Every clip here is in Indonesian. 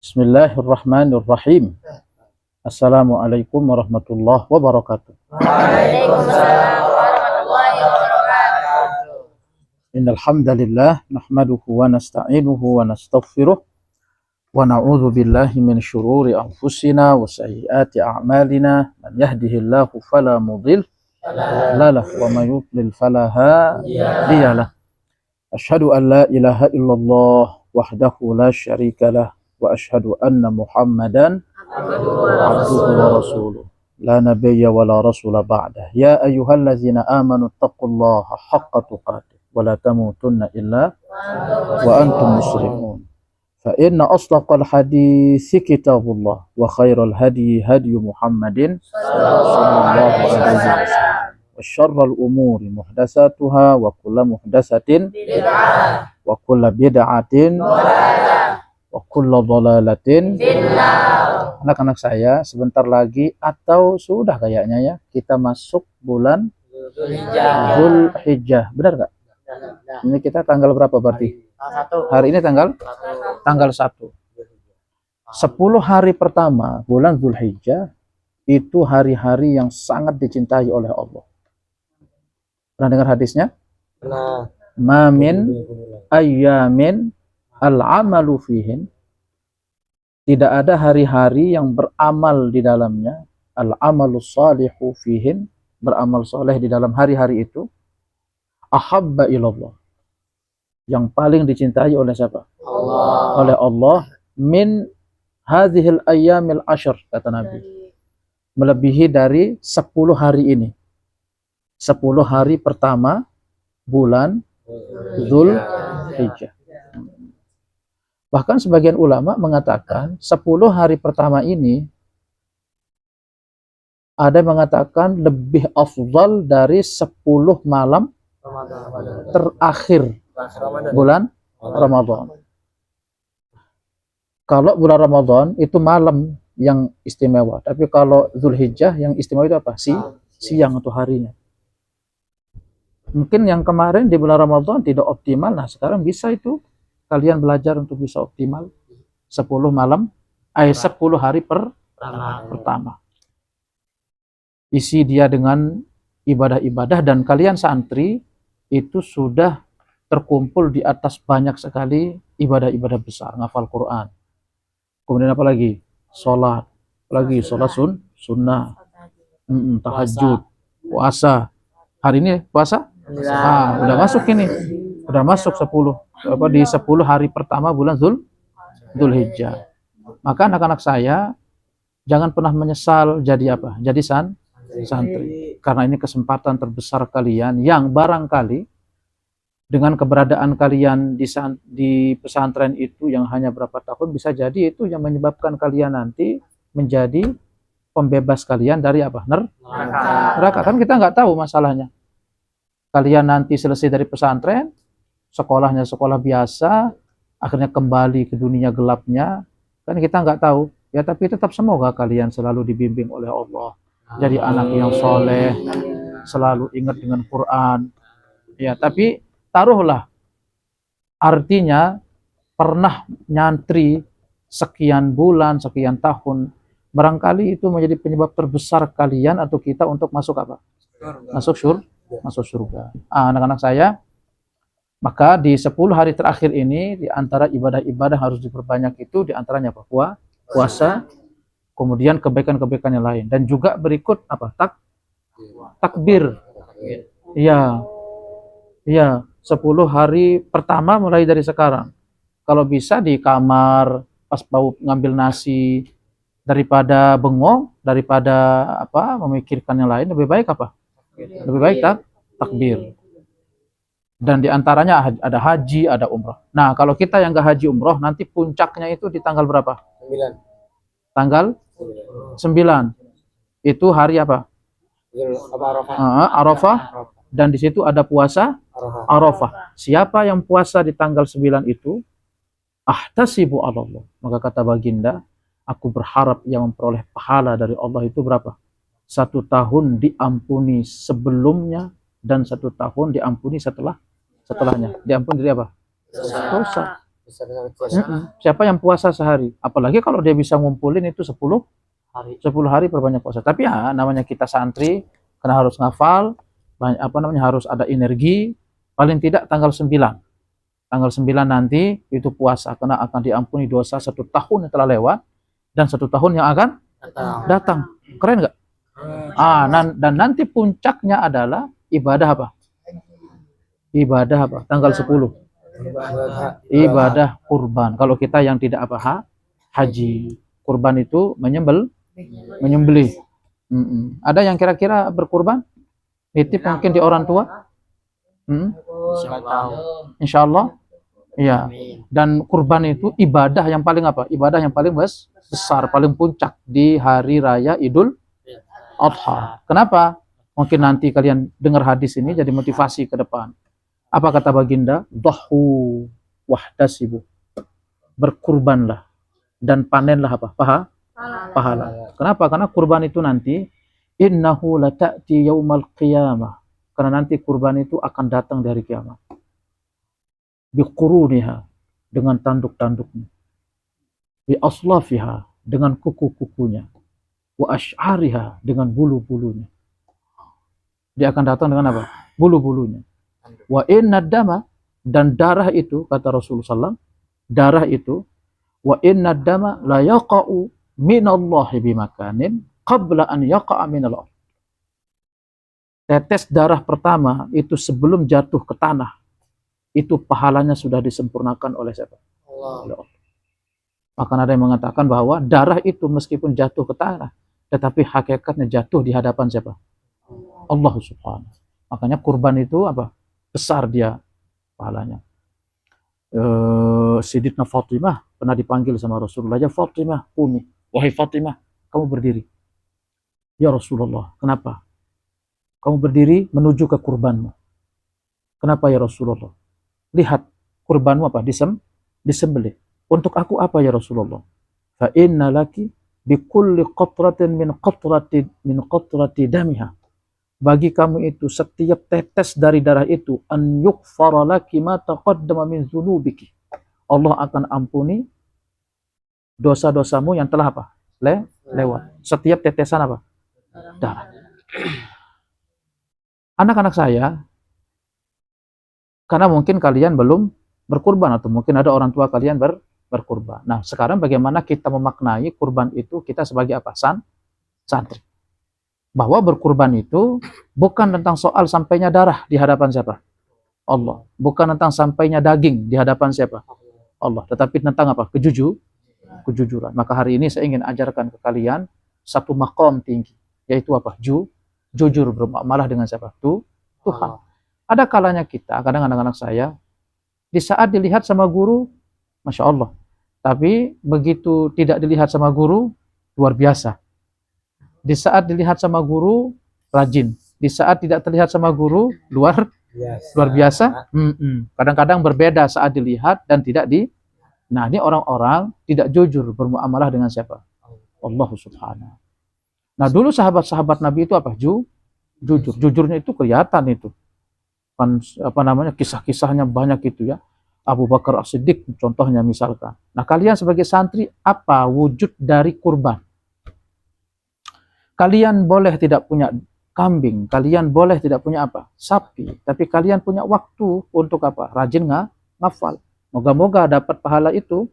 Bismillahirrahmanirrahim. Assalamualaikum warahmatullahi wabarakatuh. Waalaikumsalam warahmatullahi wabarakatuh. Innal hamdalillah nahmaduhu wa nasta'inuhu wa nastaghfiruh wa na'udzu billahi min syururi anfusina wa sayyiati a'malina. Man yahdihillahu fala mudhill lahu wa may yudlil fala hadiyalah. Asyhadu an la ilaha illallah wahdahu la syarika lah wa asyhadu anna Muhammadan abduhu wa rasuluh la nabiyya wa la rasula ba'dah. Ya ayyuhallazina amanu taqullaha haqqa tuqatih wa la tamutunna illa wa antum muslimun. Fa inna asdaqal haditsi kitabullah wa khairal hadi hadi Muhammadin sallallahu alaihi wasallam. Wa syarrul umuri muhdatsatuha wa kullu muhdatsatin bid'ah wa kullu bid'atin dhalalah wa kullu dhalalatin finnar. Anak-anak saya, sebentar lagi atau sudah kayaknya ya, kita masuk bulan Dzulhijjah. Benar nggak? Ini kita tanggal berapa berarti? Hari ini tanggal 1. 10 hari pertama bulan Dzulhijjah itu hari-hari yang sangat dicintai oleh Allah. Pernah dengar hadisnya? Pernah. Ma min ayyamin al-amalu fihin. Tidak ada hari-hari yang beramal di dalamnya. Al-amalu salihu fihin. Beramal soleh di dalam hari-hari itu. Ahabba ilallah. Yang paling dicintai oleh siapa? Allah. Oleh Allah. Min hadhil ayyamil ashr, kata Nabi. Melebihi dari 10 hari ini. 10 hari pertama bulan Dzulhijjah. Bahkan sebagian ulama mengatakan 10 hari pertama ini ada yang mengatakan lebih afdal dari 10 malam terakhir bulan Ramadan. Kalau bulan Ramadan itu malam yang istimewa, tapi kalau Dzulhijjah yang istimewa itu apa? Siang atau harinya. Mungkin yang kemarin di bulan Ramadan tidak optimal, nah sekarang bisa itu kalian belajar untuk bisa optimal 10 hari pertama. Isi dia dengan ibadah-ibadah dan kalian santri itu sudah terkumpul di atas banyak sekali ibadah-ibadah besar, ngafal Quran. Kemudian apa lagi? Sholat sunnah, tahajud, puasa. Hari ini puasa? Udah masuk ini. Udah masuk 10 hari pertama bulan Dzulhijjah. Maka anak-anak saya jangan pernah menyesal jadi apa? Jadi santri. Karena ini kesempatan terbesar kalian yang barangkali dengan keberadaan kalian di pesantren itu yang hanya berapa tahun, bisa jadi itu yang menyebabkan kalian nanti menjadi pembebas kalian dari apa? Neraka. Kan kita nggak tahu masalahnya. Kalian nanti selesai dari pesantren, sekolahnya sekolah biasa, akhirnya kembali ke dunia gelapnya, kan kita nggak tahu. Ya tapi tetap semoga kalian selalu dibimbing oleh Allah. Jadi anak yang soleh, selalu ingat dengan Quran. Ya tapi taruhlah, artinya pernah nyantri sekian bulan, sekian tahun, barangkali itu menjadi penyebab terbesar kalian atau kita untuk masuk apa? Masuk surga. Anak-anak saya, maka di 10 hari terakhir ini, di antara ibadah-ibadah harus diperbanyak itu, di antaranya apa? Puasa, kemudian kebaikan-kebaikan yang lain. Dan juga berikut apa? Takbir. Iya, 10 hari pertama mulai dari sekarang. Kalau bisa di kamar, pas bau ngambil nasi, daripada bengong, daripada apa memikirkan yang lain, lebih baik apa? Lebih baik takbir. Dan diantaranya ada haji, ada umrah. Nah, kalau kita yang nggak haji umrah, nanti puncaknya itu di tanggal berapa? 9. Tanggal 9. Itu hari apa? Arafah. Dan di situ ada puasa Arafah. Siapa yang puasa di tanggal 9 itu, ahtasibu Allah. Maka kata baginda, aku berharap yang memperoleh pahala dari Allah itu berapa? 1 tahun diampuni sebelumnya dan 1 tahun diampuni setelahnya. Diampuni dari apa? Dosa. Besar sama kecil. Siapa yang puasa sehari? Apalagi kalau dia bisa ngumpulin itu 10 hari berbanyak puasa. Tapi ya namanya kita santri, karena harus ngafal, banyak, harus ada energi. Paling tidak tanggal 9. Tanggal 9 nanti itu puasa, karena akan diampuni dosa 1 tahun yang telah lewat dan 1 tahun yang akan datang. Keren nggak? Dan nanti puncaknya adalah ibadah apa? Ibadah apa? Tanggal 10. Ibadah kurban. Kalau kita yang tidak apa, haji. Kurban itu menyembelih. Ada yang kira-kira berkurban? Nitip mungkin di orang tua? Insya Allah. Iya. Dan kurban itu ibadah yang paling apa? Ibadah yang paling besar, paling puncak di hari raya Idul Adha. Kenapa? Mungkin nanti kalian dengar hadis ini jadi motivasi ke depan. Apa kata baginda? Dhahu wahtasibu. Berkurbanlah dan panenlah apa? Pahala. Kenapa? Karena kurban itu nanti innahu lata'ti yaumal qiyamah. Karena nanti kurban itu akan datang dari kiamat. Biquruniha, dengan tanduk-tanduknya. Bi aslafiha, dengan kuku-kukunya. Wa ash'ariha, dengan bulu-bulunya. Dia akan datang dengan apa? Bulu-bulunya. Wa inna dama, dan darah itu, kata Rasulullah SAW, darah itu, wa inna dama la yaqa'u minallahi bimakanin qabla an yaqa'a minal ardh. Tetes darah pertama itu sebelum jatuh ke tanah, itu pahalanya sudah disempurnakan oleh siapa? Allah. Maka ada yang mengatakan bahwa darah itu meskipun jatuh ke tanah, tetapi hakikatnya jatuh di hadapan siapa? Allah Subhanahu. Makanya kurban itu apa? Besar dia pahalanya. Siditna Fatimah pernah dipanggil sama Rasulullah, ya Fatimah, qumi. Wahai Fatimah, kamu berdiri. Ya Rasulullah, kenapa? Kamu berdiri menuju ke kurbanmu. Kenapa ya Rasulullah? Lihat, kurbanmu apa? Disembelih. Untuk aku apa ya Rasulullah? Fa inna laki bi kulli qatratin min qatrati damiha. Bagi kamu itu setiap tetes dari darah itu an yughfara laki ma taqaddama min dzunubiki. Allah akan ampuni dosa-dosamu yang telah apa? Lewat. Setiap tetesan apa? Darah. Anak-anak saya, karena mungkin kalian belum berkurban atau mungkin ada orang tua kalian berkurban. Nah, sekarang bagaimana kita memaknai kurban itu kita sebagai apa? Santri. Bahwa berkurban itu bukan tentang soal sampainya darah di hadapan siapa? Allah. Bukan tentang sampainya daging di hadapan siapa? Allah. Tetapi tentang apa? Kejujuran. Maka hari ini saya ingin ajarkan ke kalian satu maqam tinggi, yaitu apa? Jujur bermuamalah dengan siapa? Tuhan. Ada kalanya kita, kadang anak-anak saya, di saat dilihat sama guru, Masya Allah. Tapi begitu tidak dilihat sama guru, luar biasa. Di saat dilihat sama guru, rajin. Di saat tidak terlihat sama guru, luar biasa. Kadang-kadang berbeda saat dilihat dan tidak di. Nah, ini orang-orang tidak jujur bermuamalah dengan siapa? Allah Subhanahu. Nah, dulu sahabat-sahabat Nabi itu apa? Jujur. Jujurnya itu kelihatan itu. Kan kisah-kisahnya banyak itu ya. Abu Bakar As-Siddiq contohnya misalkan. Nah, kalian sebagai santri apa wujud dari kurban? Kalian boleh tidak punya kambing, kalian boleh tidak punya apa? Sapi, tapi kalian punya waktu untuk apa? Rajin ngafal. Moga-moga dapat pahala itu.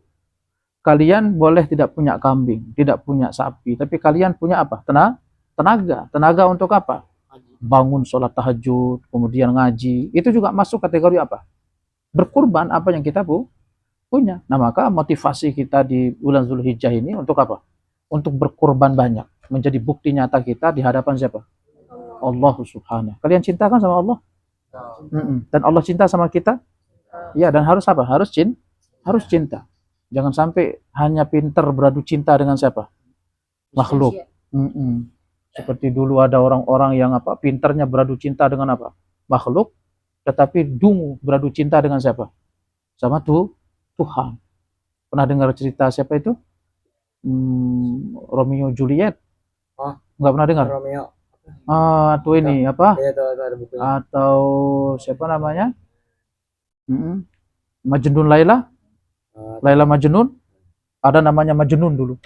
Kalian boleh tidak punya kambing, tidak punya sapi, tapi kalian punya apa? Tenaga untuk apa? Bangun sholat tahajud, kemudian ngaji. Itu juga masuk kategori apa? Berkurban apa yang kita punya. Nah, maka motivasi kita di bulan Zulhijjah ini untuk apa? Untuk berkurban banyak. Menjadi bukti nyata kita di hadapan siapa? Allah Subhanahu. Kalian cintakan sama Allah? Dan Allah cinta sama kita? Ya, dan harus apa? Harus cinta. Jangan sampai hanya pintar beradu cinta dengan siapa? Makhluk. Seperti dulu ada orang-orang yang apa? Pintarnya beradu cinta dengan apa? Makhluk. Tetapi dungu beradu cinta dengan siapa? Sama Tuhan. Pernah dengar cerita siapa itu? Romeo Juliet? Nggak pernah dengar? Romeo. Atau ini apa? Ada bukunya. Atau siapa namanya? Majnun Laila? Laila Majnun, ada namanya Majnun dulu.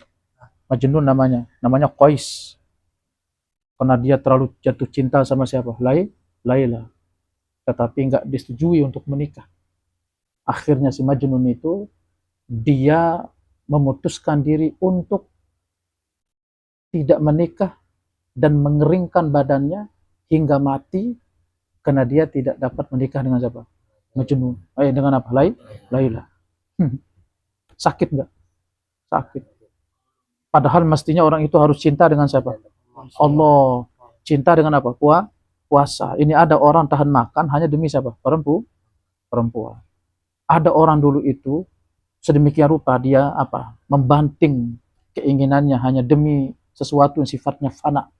Majnun namanya Qais. Karena dia terlalu jatuh cinta sama siapa? Laila. Tetapi nggak disetujui untuk menikah. Akhirnya si Majnun itu dia memutuskan diri untuk tidak menikah dan mengeringkan badannya hingga mati karena dia tidak dapat menikah dengan siapa? Majnun. Dengan apa? Laila. Sakit nggak? Sakit. Padahal mestinya orang itu harus cinta dengan siapa? Allah. Cinta dengan apa? Puasa. Ini ada orang tahan makan hanya demi siapa? Perempuan. Ada orang dulu itu sedemikian rupa dia apa? Membanting keinginannya hanya demi sesuatu yang sifatnya fana.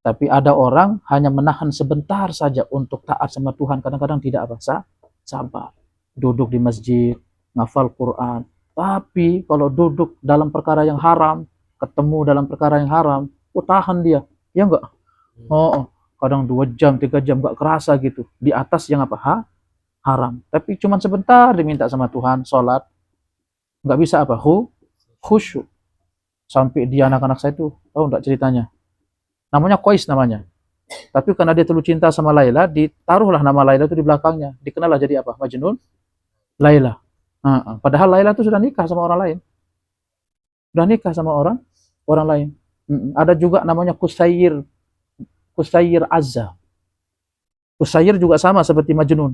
Tapi ada orang hanya menahan sebentar saja untuk taat sama Tuhan. Kadang-kadang tidak apa? Sabar. Duduk di masjid, ngafal Quran. Tapi kalau duduk dalam perkara yang haram, ketemu dalam perkara yang haram, tahan dia. Ya enggak? Kadang 2 jam, 3 jam enggak kerasa gitu. Di atas yang apa? Haram. Tapi cuma sebentar diminta sama Tuhan, sholat. Enggak bisa apa? Khusyuk. Sampai dia anak-anak saya itu, tahu enggak ceritanya? Namanya Qais namanya. Tapi karena dia terlalu cinta sama Laila, ditaruhlah nama Laila itu di belakangnya. Dikenallah jadi apa? Majnun Laila. Padahal Laila itu sudah nikah sama orang lain. Sudah nikah sama orang lain. Ada juga namanya Qusayir Azza. Qusayir juga sama seperti Majnun.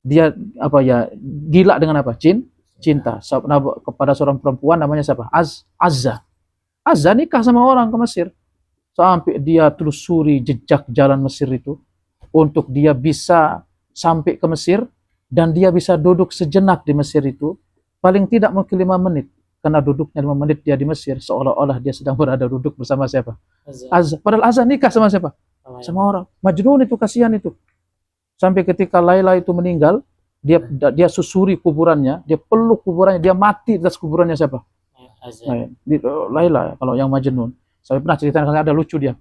Dia apa ya? Gila dengan apa? Cinta kepada seorang perempuan namanya siapa? Azza. Azza nikah sama orang ke Mesir. Sampai dia telusuri jejak jalan Mesir itu untuk dia bisa sampai ke Mesir dan dia bisa duduk sejenak di Mesir itu paling tidak mungkin 5 menit karena duduknya 5 menit dia di Mesir seolah-olah dia sedang berada duduk bersama siapa? Azza. Padahal Azza nikah sama siapa? Sama orang. Majnun itu kasihan itu. Sampai ketika Laila itu meninggal, dia susuri kuburannya, dia peluk kuburannya, dia mati di atas kuburannya siapa? Laila kalau yang Majnun. Saya pernah ceritakan ada lucu dia.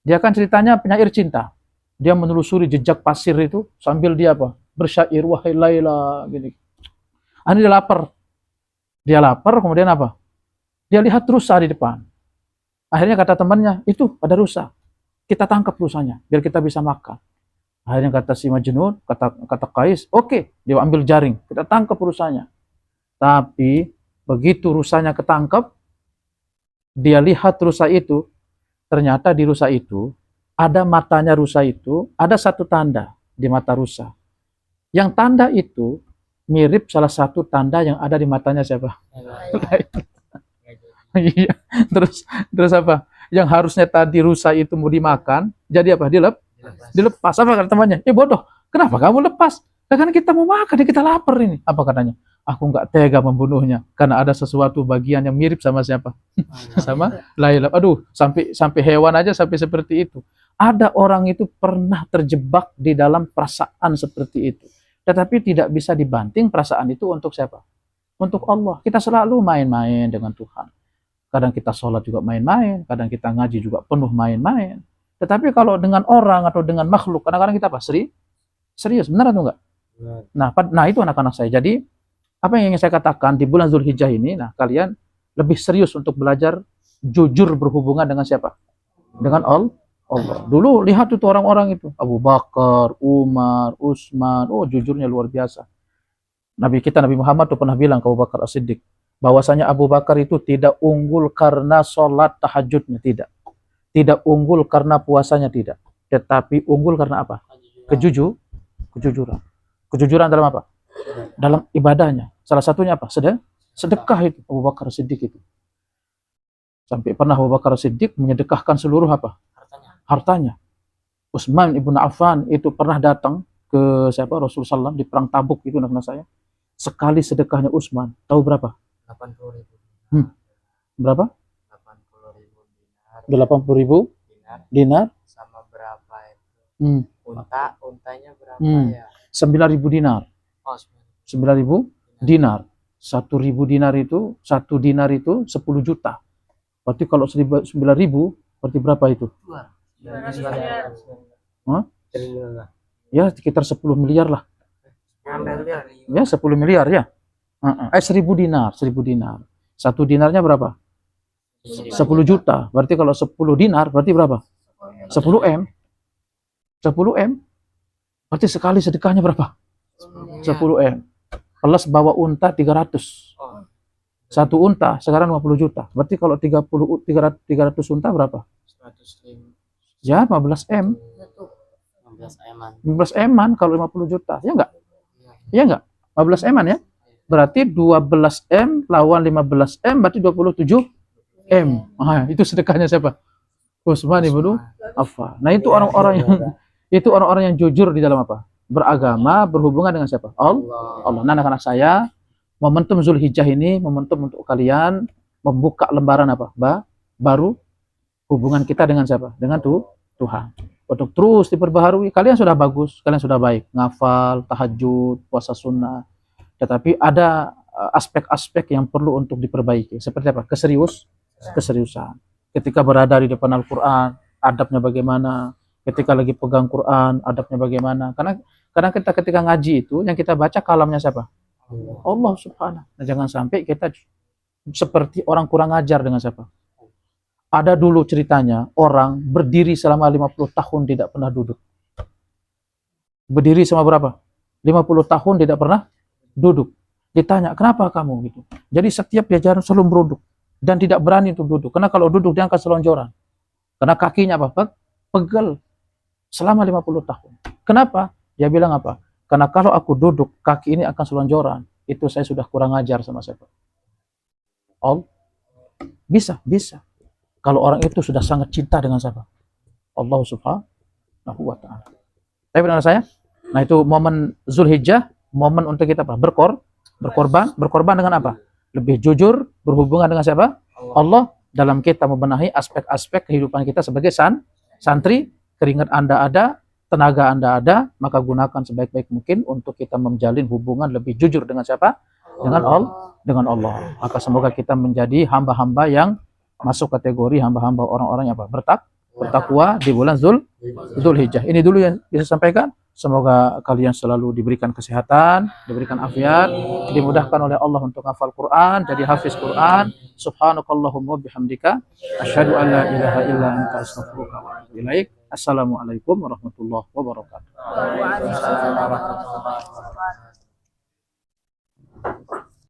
Dia kan ceritanya penyair cinta. Dia menelusuri jejak pasir itu sambil dia apa? Bersyair wahai Laila gini. Ini dia lapar. Dia lapar kemudian apa? Dia lihat rusa di depan. Akhirnya kata temannya, itu ada rusa. Kita tangkap rusanya biar kita bisa makan. Akhirnya kata si Majnun, kata Qais, oke, dia ambil jaring, kita tangkap rusanya. Tapi begitu rusanya ketangkap, dia lihat rusa itu, ternyata di rusa itu, ada matanya rusa itu, ada satu tanda di mata rusa. Yang tanda itu mirip salah satu tanda yang ada di matanya siapa? Iya. Terus apa? Yang harusnya tadi rusa itu mau dimakan, jadi apa? Dilepas. Apa kata temannya? Bodoh, kenapa kamu lepas? Kan kita mau makan, kita lapar ini. Apa katanya? Aku nggak tega membunuhnya karena ada sesuatu bagian yang mirip sama siapa? Sama Laila. Aduh, sampai hewan aja sampai seperti itu. Ada orang itu pernah terjebak di dalam perasaan seperti itu. Tetapi tidak bisa dibanting perasaan itu untuk siapa? Untuk Allah. Kita selalu main-main dengan Tuhan. Kadang kita sholat juga main-main, kadang kita ngaji juga penuh main-main. Tetapi kalau dengan orang atau dengan makhluk, kadang-kadang kita apa? Serius, benar atau enggak? Nah itu anak-anak saya. Jadi apa yang ingin saya katakan di bulan Zulhijjah ini, nah kalian lebih serius untuk belajar jujur berhubungan dengan siapa? Dengan Allah. Dulu lihat itu orang-orang itu, Abu Bakar, Umar, Utsman, jujurnya luar biasa. Nabi Muhammad tuh pernah bilang ke Abu Bakar As-Siddiq, bahwasanya Abu Bakar itu tidak unggul karena sholat tahajudnya, tidak unggul karena puasanya, tidak, tetapi unggul karena apa? Kejujuran dalam apa? Dalam ibadahnya. Salah satunya apa? Sedekah itu Abu Bakar Siddiq itu. Sampai pernah Abu Bakar Siddiq menyedekahkan seluruh apa? Hartanya. Utsman ibn Affan itu pernah datang ke Rasulullah SAW di perang Tabuk itu anak saya. Sekali sedekahnya Utsman, tahu berapa? 80.000. Berapa? 80.000 80.000 dinar. Sama berapa itu? Untanya berapa ya? 9.000 dinar. 9.000 dinar. 1.000 dinar itu, 1 dinar itu 10 juta. Berarti kalau 9.000 berarti berapa itu? Ya sekitar 10 miliar lah. Ya 10 miliar ya. 1000 dinar, 1000 dinar. 1 dinarnya berapa? 10 juta. Berarti kalau 10 dinar berarti berapa? 10 M. 10 M. Berarti sekali sedekahnya berapa? 10 M. Plus bawa unta 300. Satu unta sekarang 50 juta. Berarti kalau 300 unta berapa? 105. Ya, 15 M. 15 eman. 15 M-an kalau 50 juta. Ya enggak? Ya enggak? 15 M-an ya? Berarti 12 M lawan 15 M berarti 27 M. Itu sedekahnya siapa? Utsman ibnu Affan. Nah, itu orang-orang yang jujur di dalam apa? Beragama, berhubungan dengan siapa? Allah. Nah, anak-anak saya, momentum Zulhijjah ini momentum untuk kalian membuka lembaran apa? Baru hubungan kita dengan siapa? Dengan Tuhan. Untuk terus diperbaharui. Kalian sudah bagus, kalian sudah baik, ngafal, tahajud, puasa sunnah. Tetapi ada aspek-aspek yang perlu untuk diperbaiki. Seperti apa? Keseriusan. Ketika berada di depan Al-Quran, adabnya bagaimana? Ketika lagi pegang Quran, adabnya bagaimana? Karena kita ketika ngaji itu, yang kita baca kalamnya siapa? Allah Subhanahu. Nah, jangan sampai kita seperti orang kurang ajar dengan siapa? Ada dulu ceritanya, orang berdiri selama 50 tahun tidak pernah duduk. Berdiri selama berapa? 50 tahun tidak pernah duduk. Ditanya, kenapa kamu gitu? Jadi setiap diajaran selalu beruduk dan tidak berani untuk duduk. Karena kalau duduk dia akan selonjoran. Karena kakinya apa? Pegel selama 50 tahun. Kenapa? Dia bilang apa? Karena kalau aku duduk, kaki ini akan selonjoran. Itu saya sudah kurang ajar sama siapa? Bisa. Kalau orang itu sudah sangat cinta dengan siapa? Allah Subhanahu wa ta'ala. Tapi benar saya? Nah, itu momen Zulhijjah, momen untuk kita apa? Berkorban dengan apa? Lebih jujur, berhubungan dengan siapa? Allah, dalam kita membenahi aspek-aspek kehidupan kita sebagai santri. Keringat Anda ada, tenaga Anda ada, maka gunakan sebaik-baik mungkin untuk kita menjalin hubungan lebih jujur dengan siapa? Dengan Allah. Maka semoga kita menjadi hamba-hamba yang masuk kategori hamba-hamba orang-orang yang bertakwa di bulan Zulhijjah. Ini dulu yang bisa sampaikan. Semoga kalian selalu diberikan kesehatan, diberikan afiat, dimudahkan oleh Allah untuk hafal Quran, jadi hafiz Quran. Subhanakallahumma bihamdika asyhadu an la ilaha illa anta astaghfiruka wa atubu ilaik. Assalamualaikum warahmatullahi wabarakatuh. Waalaikumsalam warahmatullahi wabarakatuh.